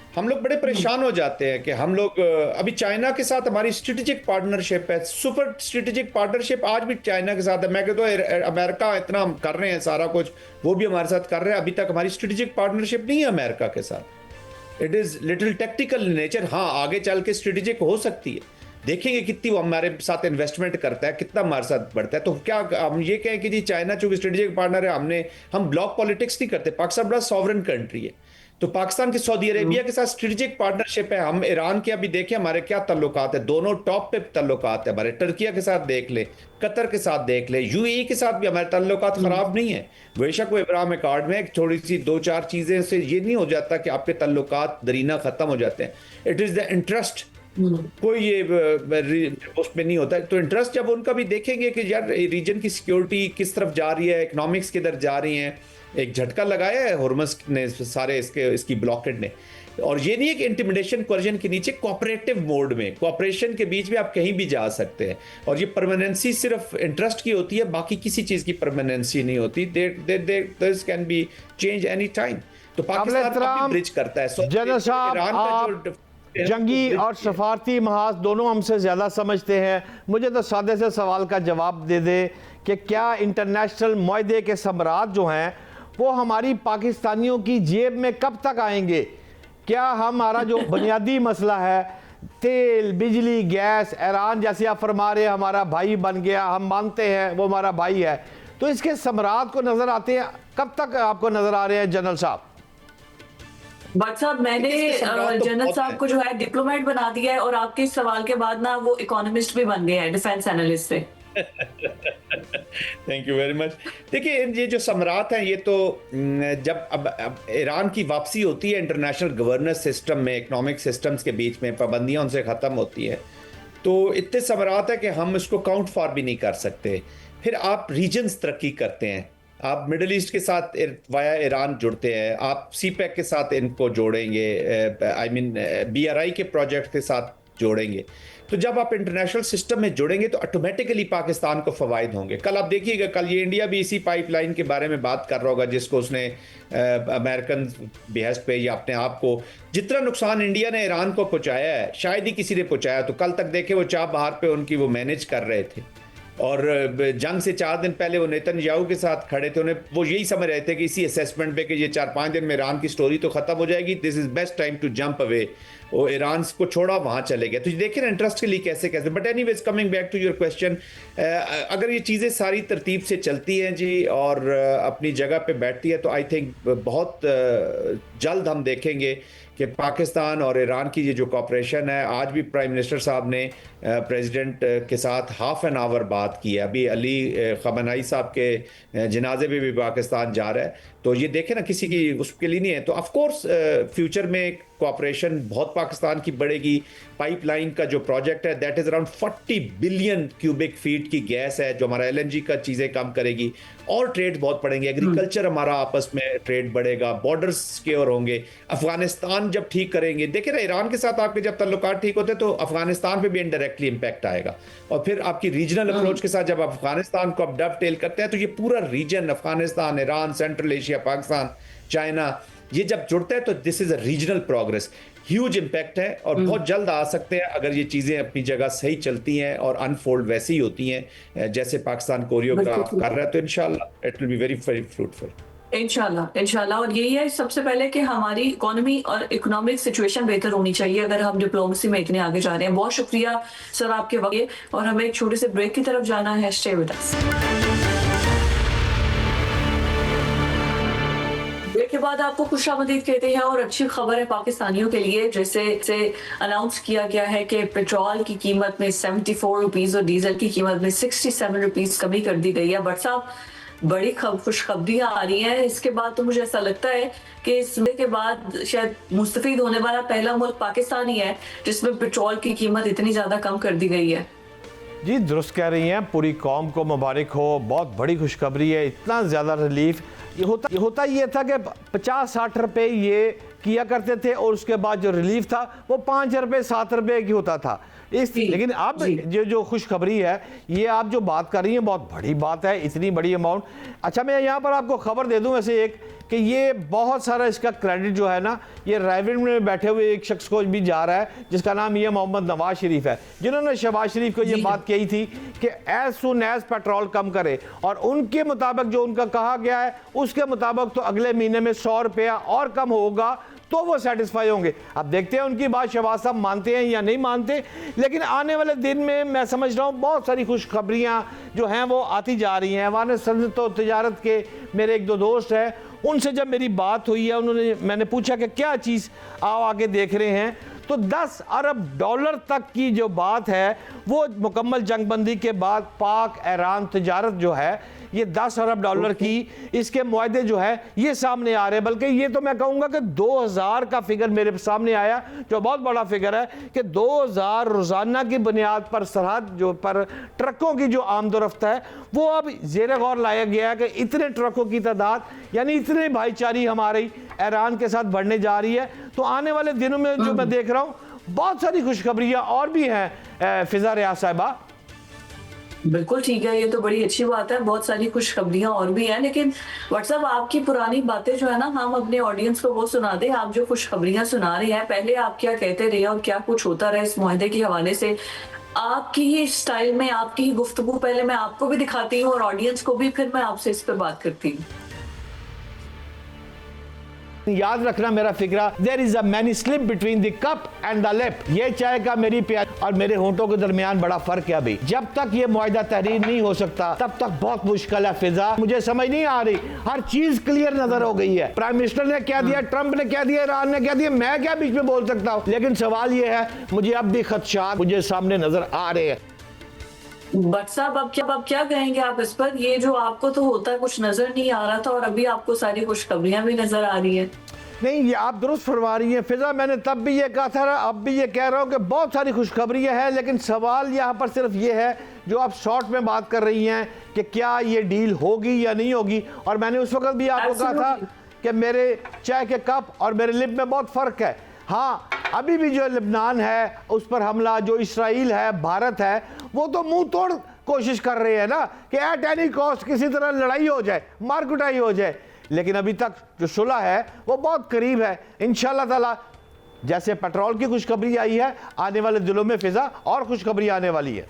हम लोग बड़े परेशान हो जाते हैं कि हम लोग अभी चाइना के साथ हमारी स्ट्रेटेजिक पार्टनरशिप है, सुपर स्ट्रेटेजिक पार्टनरशिप आज भी चाइना के साथ है। मैं कहता हूँ अमेरिका इतना हम कर रहे हैं सारा कुछ, वो भी हमारे साथ कर रहे हैं, अभी तक हमारी स्ट्रेटेजिक पार्टनरशिप नहीं है अमेरिका के साथ। It is little tactical nature. हाँ, आगे चल के स्ट्रेटेजिक हो सकती है, देखेंगे कितनी वो हमारे साथ इन्वेस्टमेंट करता है, कितना हमारे साथ बढ़ता है। तो क्या हम ये कहें कि जी चाइना चूंकि स्ट्रेटेजिक पार्टनर है, हम ब्लॉक पॉलिटिक्स नहीं करते। पाकिस्तान बड़ा सॉवरन कंट्री है, तो पाकिस्तान की सऊदी अरेबिया के साथ स्ट्रेटेजिक पार्टनरशिप है। हम ईरान के अभी देखें हमारे क्या ताल्लुकात है, दोनों टॉप पे ताल्लुकात है हमारे। टर्किया के साथ देख ले, कतर के साथ देख ले, यूएई के साथ भी हमारे ताल्लुकात खराब नहीं है। बेशक वो इब्राहिम अकॉर्ड में थोड़ी सी 2-4 चीजें से ये नहीं हो जाता कि आपके ताल्लुकात दरीना खत्म हो जाते हैं। इट इज द इंटरेस्ट, कोई ये उसमें नहीं होता। तो इंटरेस्ट जब उनका भी देखेंगे कि यार रीजन की सिक्योरिटी किस तरफ जा रही है, इकोनॉमिक्स किधर जा रही हैं, एक झटका लगाया है हुर्मुज़ ने सारे इसकी ब्लॉकेड ने। और ये नहीं है कि इंटिमिडेशन कोर्जन के नीचे कोऑपरेटिव मोड में, कोऑपरेशन के बीच में आप कहीं भी जा सकते हैं। और ये परमानेंसी सिर्फ इंटरेस्ट की होती है, बाकी किसी चीज की परमानेंसी नहीं होती। This can be change any time. तो पाकिस्तान ब्रिज करता है। जनरल साहब, आप जंगी और सफारती महाज दोनों हमसे ज़्यादा समझते हैं, मुझे तो सादे से सवाल का जवाब दे दे कि क्या इंटरनेशनल मुआहदे के समरात जो हैं वो हमारी पाकिस्तानियों की जेब में कब तक आएंगे? क्या हमारा जो बुनियादी मसला है तेल, बिजली, गैस, ईरान जैसे आप फरमा रहे हैं हमारा भाई बन गया, हम मानते हैं वो हमारा भाई है, तो इसके समरात को नज़र आते हैं, कब तक आपको नज़र आ रहे हैं जनरल साहब? भट्ट साहब, मैंने जनरल साहब को जो है डिप्लोमेट बना दिया है और आपके सवाल के बाद ना वो इकोनॉमिस्ट भी बन गए हैं, डिफेंस एनालिस्ट से। Thank you very much. देखिए ये जो समरात हैं, ये तो जब अब ईरान की वापसी होती है इंटरनेशनल गवर्नेंस सिस्टम में, इकोनॉमिक सिस्टम्स के बीच में पाबंदियां उनसे ख़त्म होती है, तो इतने समरात है कि हम इसको काउंट फॉर भी नहीं कर सकते। फिर आप रीजन्स तरक्की करते हैं, आप मिडल ईस्ट के साथ वाया ईरान जुड़ते हैं, आप सीपैक के साथ इनको जोड़ेंगे, आई मीन BRI के प्रोजेक्ट के साथ जोड़ेंगे। तो जब आप इंटरनेशनल सिस्टम में जुड़ेंगे तो ऑटोमेटिकली पाकिस्तान को फ़वाइद होंगे। कल आप देखिएगा, कल ये इंडिया भी इसी पाइपलाइन के बारे में बात कर रहा होगा जिसको उसने अमेरिकन बेहस पे या अपने आप को, जितना नुकसान इंडिया ने ईरान को पहुंचाया है शायद ही किसी ने पहुंचाया। तो कल तक देखे वो चाबहार पे उनकी वो मैनेज कर रहे थे, और जंग से 4 दिन पहले वो नेतन्याहू के साथ खड़े थे। उन्हें वो यही समझ रहे थे कि इसी असेसमेंट पे कि ये 4-5 दिन में ईरान की स्टोरी तो खत्म हो जाएगी, this is best time to jump away. वो ईरान को छोड़ा, वहां चले गए। तो देखिए ना इंटरेस्ट के लिए कैसे कैसे। But anyways, coming back to your question, अगर ये चीज़ें सारी तरतीब से चलती हैं जी और अपनी जगह पे बैठती है, तो आई थिंक बहुत जल्द हम देखेंगे कि पाकिस्तान और ईरान की ये जो कॉपरेशन है। आज भी प्राइम मिनिस्टर साहब ने प्रेसिडेंट के साथ हाफ एन आवर बात की है। अभी अली खमनाई साहब के जनाजे में भी पाकिस्तान जा रहा है, तो ये देखें ना किसी की उसके लिए नहीं है। तो ऑफ कोर्स फ्यूचर में कॉपरेशन बहुत पाकिस्तान की बढ़ेगी। पाइपलाइन का जो प्रोजेक्ट है that is around 40 billion cubic feet की गैस है जो हमारा LNG का चीज़ें कम करेगी, और ट्रेड बहुत बढ़ेंगे। एग्रीकल्चर हमारा आपस में ट्रेड बढ़ेगा, बॉर्डर सिक्योर होंगे। अफगानिस्तान जब ठीक करेंगे, देखिए ना ईरान के साथ आपके जब ताल्लुकात ठीक होते तो अफगानिस्तान पे भी इनडायरेक्टली इंपैक्ट आएगा। और फिर आपकी रीजनल अप्रोच के साथ जब आप अफगानिस्तान को आप डबटेल करते हैं तो ये पूरा region, Afghanistan, Iran, central Asia, Pakistan, China, ये जब जुड़ता है तो this is a regional progress. Huge impact है और बहुत जल्द आ सकते हैं अगर ये चीज़ें अपनी जगह सही चलती हैं और अनफोल्ड वैसे ही होती हैं जैसे पाकिस्तान कोरियोग्राफ कर रहा है। तो इंशाल्लाह it will be very very fruitful. इंशाल्लाह। और यही है सबसे पहले कि हमारी इकोनॉमी और इकोनॉमिक सिचुएशन बेहतर होनी चाहिए अगर हम डिप्लोमेसी में इतने आगे जा रहे हैं। बहुत शुक्रिया सर आपके वक्त, और हमें एक छोटे से ब्रेक की तरफ जाना है। Stay with us. ब्रेक के बाद आपको खुशामदीद कहते हैं और अच्छी खबर है पाकिस्तानियों के लिए, जैसे अनाउंस किया गया है कि पेट्रोल की कीमत में 74 रुपीज़ और डीजल की कीमत में 67 रुपीज़ कमी कर दी गई है। बट साहब, बड़ी खुशखबरियां आ रही हैं। इसके बाद तो मुझे ऐसा लगता है कि इसमें के बाद शायद मुस्तफीद होने वाला पहला मुल्क पाकिस्तान ही है जिसमें पेट्रोल की कीमत इतनी ज्यादा कम कर दी गई है। जी दुरुस्त कह रही हैं, पूरी कौम को मुबारक हो, बहुत बड़ी खुशखबरी है। इतना ज़्यादा रिलीफ ये था कि 50-60 रुपये ये किया करते थे और उसके बाद जो रिलीफ था वो 5 रुपये 7 रुपये की होता था। लेकिन अब जो खुशखबरी है, ये आप जो बात कर रही हैं बहुत बड़ी बात है, इतनी बड़ी अमाउंट। अच्छा, मैं यहाँ पर आपको खबर दे दूं वैसे एक, कि ये बहुत सारा इसका क्रेडिट जो है ना, ये रायविंड में बैठे हुए एक शख्स को भी जा रहा है जिसका नाम ये मोहम्मद नवाज शरीफ है, जिन्होंने शहबाज शरीफ को ये बात कही थी कि एज सुन एज पेट्रोल कम करे, और उनके मुताबिक जो उनका कहा गया है उसके मुताबिक तो अगले महीने में 100 रुपया और कम होगा तो वो सेटिस्फाई होंगे। अब देखते हैं उनकी बात शहबाज साहब मानते हैं या नहीं मानते, लेकिन आने वाले दिन में मैं समझ रहा हूँ बहुत सारी खुशखबरियाँ जो हैं वो आती जा रही हैं। वाने सनअत और तिजारत के मेरे एक दो दोस्त हैं, उनसे जब मेरी बात हुई है, मैंने पूछा कि क्या चीज़ आप आगे देख रहे हैं, तो 10 अरब डॉलर तक की जो बात है वो मुकम्मल जंगबंदी के बाद पाक ईरान तिजारत जो है ये 10 अरब डॉलर की इसके मुआहदे जो है ये सामने आ रहे हैं। बल्कि ये तो मैं कहूँगा कि 2000 का फिगर मेरे सामने आया जो बहुत बड़ा फिगर है कि 2000 रोज़ाना की बुनियाद पर सरहद जो पर ट्रकों की जो आमदोरफ्त है वो अब ज़ेर गौर लाया गया है कि इतने ट्रकों की तादाद यानी इतने भाईचारी हमारी ईरान के साथ बढ़ने जा रही है। तो आने वाले दिनों में जो मैं देख रहा हूँ बहुत सारी खुशखबरियाँ और भी हैं फिजा रियाज साहिबा। बिल्कुल ठीक है, ये तो बड़ी अच्छी बात है, बहुत सारी खुशखबरियां और भी हैं। लेकिन व्हाट्सएप आपकी पुरानी बातें जो है ना, हम अपने ऑडियंस को वो सुना दें। आप जो खुशखबरियां सुना रहे हैं, पहले आप क्या कहते रहे और क्या कुछ होता रहा इस मुआहदे के हवाले से, आपकी ही स्टाइल में, आपकी ही गुफ्तगू पहले मैं आपको भी दिखाती हूँ और ऑडियंस को भी, फिर मैं आपसे इस पर बात करती हूँ। याद रखना मेरा फिक्रा, there is a many slip between the cup and the lip. ये चाय का मेरी प्याज और मेरे होंठों के दरमियान बड़ा फर्क है। अभी जब तक ये मुआहदा तहरीर नहीं हो सकता तब तक बहुत मुश्किल है। फिजा मुझे समझ नहीं आ रही, हर चीज क्लियर नजर हो गई है। प्राइम मिनिस्टर ने क्या दिया, ट्रंप ने क्या दिया, ईरान ने क्या दिया, मैं क्या बीच में बोल सकता हूँ। लेकिन सवाल ये है, मुझे अब भी खदशात मुझे सामने नजर आ रहे हैं। बट साहब अब क्या कहेंगे आप इस पर? ये जो आपको तो होता है कुछ नजर नहीं आ रहा था और अभी आपको सारी खुशखबरियां भी नजर आ रही है। नहीं, ये आप दुरुस्त फरमा रही हैं फिजा, मैंने तब भी ये कहा था, अब भी ये कह रहा हूँ कि बहुत सारी खुशखबरियाँ हैं। लेकिन सवाल यहाँ पर सिर्फ ये है जो आप शॉर्ट में बात कर रही हैं कि क्या ये डील होगी या नहीं होगी। और मैंने उस वक्त भी आपको कहा था कि मेरे चाय के कप और मेरे लिप में बहुत फ़र्क है। हाँ, अभी भी जो लेबनान है उस पर हमला, जो इसराइल है, भारत है, वो तो मुंह तोड़ कोशिश कर रहे हैं ना कि एट एनी कॉस्ट किसी तरह लड़ाई हो जाए, मार कुटाई हो जाए। लेकिन अभी तक जो सुलह है वो बहुत करीब है। इंशाल्लाह ताला जैसे पेट्रोल की खुशखबरी आई है, आने वाले दिनों में फिजा और खुशखबरी आने वाली है।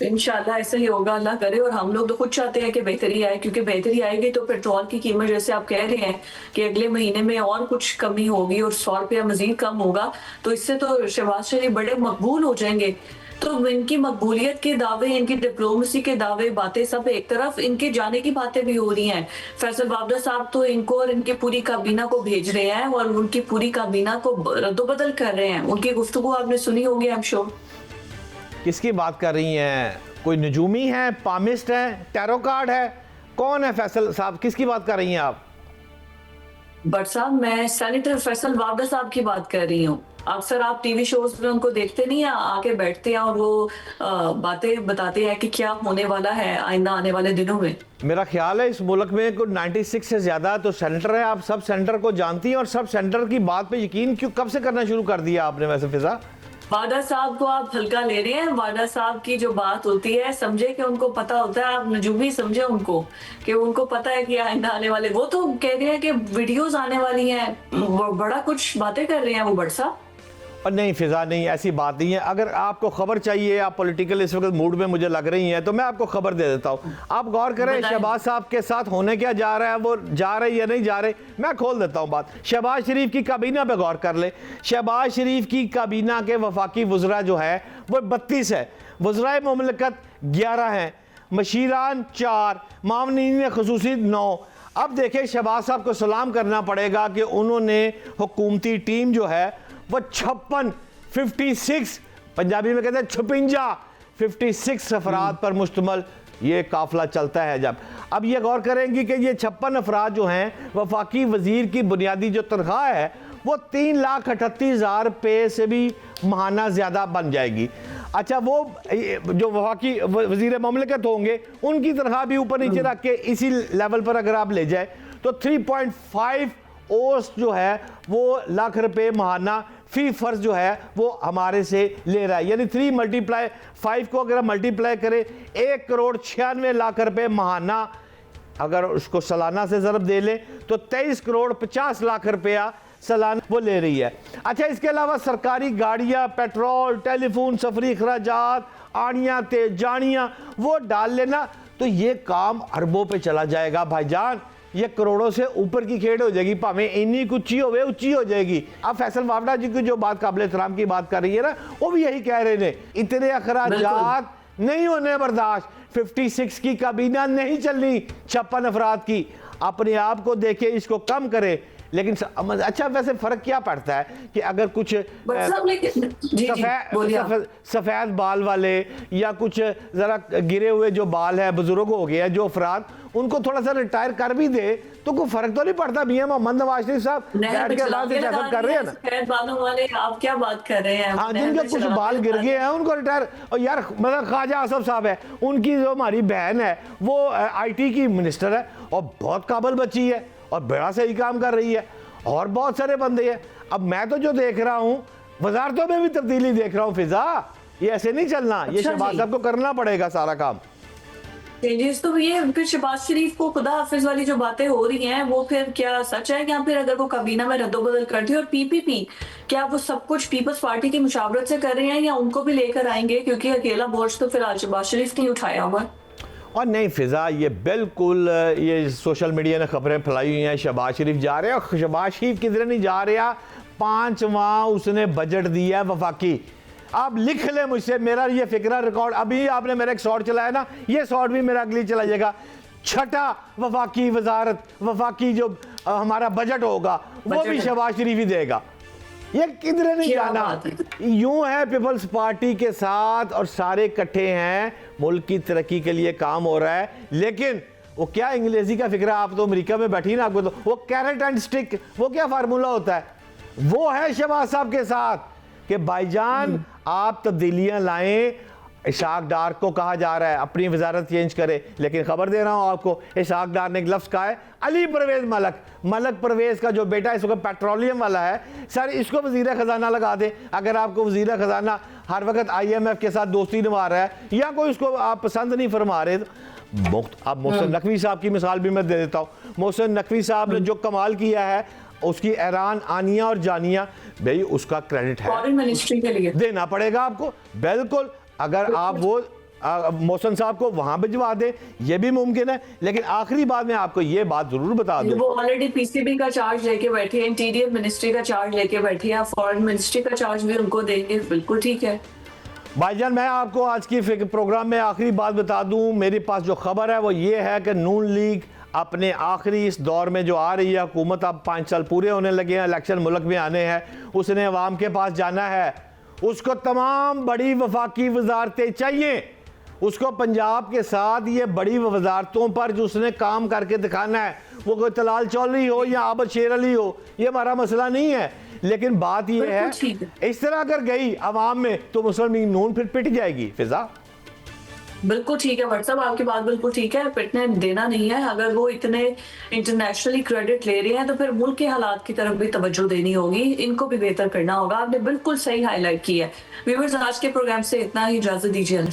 इंशाल्लाह ऐसा ही होगा, अल्लाह करे। और हम लोग तो खुद चाहते हैं कि बेहतरी आए, क्योंकि बेहतरी आएगी तो पेट्रोल की कीमत, जैसे आप कह रहे हैं कि अगले महीने में और कुछ कमी होगी और 100 रुपया मजीद कम होगा, तो इससे तो शहबाज शरीफ बड़े मकबूल हो जाएंगे। तो इनकी मकबूलियत के दावे, इनकी डिप्लोमेसी के दावे, बातें सब एक तरफ, इनके जाने की बातें भी हो रही हैं। फैसल बाबदा साहब तो इनको और इनकी पूरी काबीना को भेज रहे हैं और उनकी पूरी काबीना को रद्दोबदल कर रहे हैं। उनकी गुफ्तगू आपने सुनी होगी, आई एम श्योर। किसकी बात कर रही हैं? कोई नजूमी है, पामिस्ट है, टैरो कार्ड है, कौन है फैसल साहब? किसकी बात कर रही हैं आप? बट साहब मैं सेनेटर फैसल बाबदा साहब की बात कर रही हूँ। अक्सर आप टीवी शोज में उनको देखते नहीं है, आके बैठते हैं और वो बातें बताते हैं कि क्या होने वाला है आइंदा आने वाले दिनों में। मेरा ख्याल है इस मुल्क में कुछ 96 से ज्यादा तो सेंटर है। आप सब सेंटर को जानती हैं और सब सेंटर की बात पे यकीन क्यों, कब से करना शुरू कर दिया आपने? वैसे फिजा वादा साहब को आप हल्का ले रहे हैं। वादा साहब की जो बात होती है, समझे कि उनको पता होता है, आप नजूमी समझे उनको कि उनको पता है कि आइंदा आने वाले, वो तो कह रहे हैं कि वीडियोस आने वाली हैं, बड़ा कुछ बातें कर रहे हैं वो बट साहब। और नहीं फिजा, नहीं ऐसी बात नहीं है। अगर आपको खबर चाहिए, आप पॉलिटिकल इस वक्त मूड में मुझे लग रही हैं, तो मैं आपको खबर दे देता हूँ। आप गौर करें शहबाज साहब के साथ होने क्या जा रहा है, वो जा रहे या नहीं जा रहे। मैं खोल देता हूँ बात। शहबाज शरीफ की काबीना पे गौर कर ले। शहबाज शरीफ की काबीना के वफाकी वज़रा जो है वो 32 है, वज़राए मुमलकत 11 हैं, मशीरान 4, मामनीन ख़ुसूसी 9। अब देखें, शहबाज साहब को सलाम करना पड़ेगा कि उन्होंने हुकूमती टीम जो है वो 56 पंजाबी में कहते हैं 56 अफराद पर मुश्तमल ये काफिला चलता है। जब अब ये गौर करेंगी कि ये 56 अफराद जो हैं, वफाकी वजीर की बुनियादी जो तनख्वाह है वो 3,38,000 रुपये से भी माहाना ज़्यादा बन जाएगी। अच्छा, वो जो वफाकी वजीर ममलकत होंगे उनकी तनख्वाह भी ऊपर नीचे रख के इसी लेवल पर अगर आप ले जाए तो 3.5 ओस जो है वो लाख रुपए माहाना फी फर्ज जो है वो हमारे से ले रहा है। यानी 3 × 5 को अगर मल्टीप्लाई करें 1,96,00,000 रुपए महाना, अगर उसको सालाना से ज़रब दे लें तो 23,50,00,000 रुपया सालाना वो ले रही है। अच्छा, इसके अलावा सरकारी गाड़ियाँ, पेट्रोल, टेलीफोन, सफरी अखराजात, आनियाँ तेज जानियाँ वो डाल लेना तो ये काम अरबों पे चला जाएगा भाईजान। ये करोड़ों से ऊपर की खेड़ हो जाएगी, भावें इन्नी ऊंची होवे ऊंची हो जाएगी। अब फैसल वावड़ा जी की जो बात काबिल एहतराम की बात कर रही है ना, वो भी यही कह रहे हैं, इतने अखराजात नहीं होने बर्दाश्त। 56 की काबीना नहीं चलनी 56 अफराद की। अपने आप को देखे, इसको कम करे। लेकिन अच्छा, वैसे फर्क क्या पड़ता है कि अगर कुछ सफेद बाल वाले या कुछ जरा गिरे हुए जो बाल है, बुजुर्ग हो गए हैं जो अफराद, उनको थोड़ा सा रिटायर कर भी दे तो कोई फर्क तो नहीं पड़ता। मियां मोहम्मद नवाज शरीफ साहब बैठ के बात सियासत कर रहे हैं ना। सफेद बालों वाले आप क्या बात कर रहे हैं? हाँ, जिनके कुछ बाल गिर गए हैं उनको रिटायर। और यार मतलब ख्वाजा आसफ साहब है, उनकी जो हमारी बहन है वो IT की मिनिस्टर है और बहुत काबिल बच्ची है और बड़ा सही काम कर रही है, और बहुत सारे बंदे हैं। अब मैं तो जो देख रहा हूँ वजारतों में भी तब्दीली देख रहा हूँ फिजा, ये ऐसे नहीं चलना। ये शहबाज साहब को करना पड़ेगा सारा काम। चेंजेस तो ये फिर शहबाज शरीफ को खुदा हाफिज वाली जो बातें हो रही हैं वो फिर क्या सच है? या फिर अगर वो काबीना में रद्दोबदल करते हैं और PPP क्या वो सब कुछ पीपल्स पार्टी की मुशावरत से कर रहे हैं या उनको भी लेकर आएंगे? क्योंकि अकेला बोझ तो फिलहाल शहबाज शरीफ ने उठाया हुआ है। और नहीं फिजा, ये बिल्कुल ये सोशल मीडिया ने खबरें फैलाई हुई हैं, शहबाज शरीफ जा रहे हैं। और शहबाज शरीफ किधर नहीं जा रहा, 5वां उसने बजट दिया है वफाकी। आप लिख ले मुझसे, मेरा ये फिक्रा रिकॉर्ड, अभी आपने मेरा एक शॉट चलाया ना, ये शॉट भी मेरा अगली चला जाएगा। 6ठा वफाकी वजारत, वफाकी जो हमारा बजट होगा वो भी शहबाज शरीफ ही देगा। ये किधर नहीं जाना। यूं है पीपल्स पार्टी के साथ और सारे इकट्ठे हैं, मुल्क की तरक्की के लिए काम हो रहा है। लेकिन वो क्या अंग्रेजी का फिक्रा, आप तो अमेरिका में बैठी ना, आपको तो वो कैरेट एंड स्टिक, वो क्या फार्मूला होता है, वो है शहबाज साहब के साथ कि भाईजान आप तब्दीलियां लाएं। इशाक डार को कहा जा रहा है अपनी वजारत चेंज करे, लेकिन खबर दे रहा हूं आपको, इशाक डार ने एक लफ्ज़ कहा है, अली परवेज मलक परवेज का जो बेटा इस वक्त पेट्रोलियम वाला है, सर इसको वजीर खजाना लगा दे। अगर आपको वजीर खजाना हर वक्त IMF के साथ दोस्ती निभा रहा है या कोई उसको आप पसंद नहीं फरमा रहे, तो अब मोहसिन नकवी साहब की मिसाल भी मैं दे देता हूँ। मोहसिन नकवी साहब ने जो कमाल किया है, उसकी ईरान आनिया और जानिया, भाई उसका क्रेडिट है, फॉरेन मिनिस्ट्री के लिए देना पड़ेगा आपको। बिल्कुल, अगर आप वो मोहसिन साहब को वहां भिजवा दें, ये भी मुमकिन है। लेकिन आखिरी बात मैं आपको ये बात जरूर बता दूं, वो ऑलरेडी PCB का चार्ज लेके बैठे हैं, इंटीरियर मिनिस्ट्री का चार्ज लेके बैठे हैं, फॉरेन मिनिस्ट्री का चार्ज भी उनको देंगे। बिल्कुल ठीक है भाईजान। मैं आपको आज की प्रोग्राम में आखिरी बात बता दूं, मेरे पास जो खबर है वो ये है कि नून लीग अपने आखिरी इस दौर में जो आ रही है हुकूमत, अब 5 साल पूरे होने लगे हैं, इलेक्शन मुल्क में आने हैं, उसने अवाम के पास जाना है। उसको तमाम बड़ी वफाकी वजारतें चाहिए, उसको पंजाब के साथ ये बड़ी वजारतों पर जो उसने काम करके दिखाना है, वो कोई तलाल चौधरी हो या आबद शेर अली हो, ये हमारा मसला नहीं है। लेकिन बात ये है, इस तरह अगर गई अवाम में तो मुस्लिम लीग नून फिर पिट जाएगी। फिजा बिल्कुल ठीक है व्हाट्सएप, आपकी बात बिल्कुल ठीक है, पिटने देना नहीं है। अगर वो इतने इंटरनेशनली क्रेडिट ले रहे हैं तो फिर मुल्क के हालात की तरफ भी तवज्जो देनी होगी, इनको भी बेहतर करना होगा। आपने बिल्कुल सही हाईलाइट की है। व्यूअर्स, आज के प्रोग्राम से इतना ही, इजाजत दीजिए।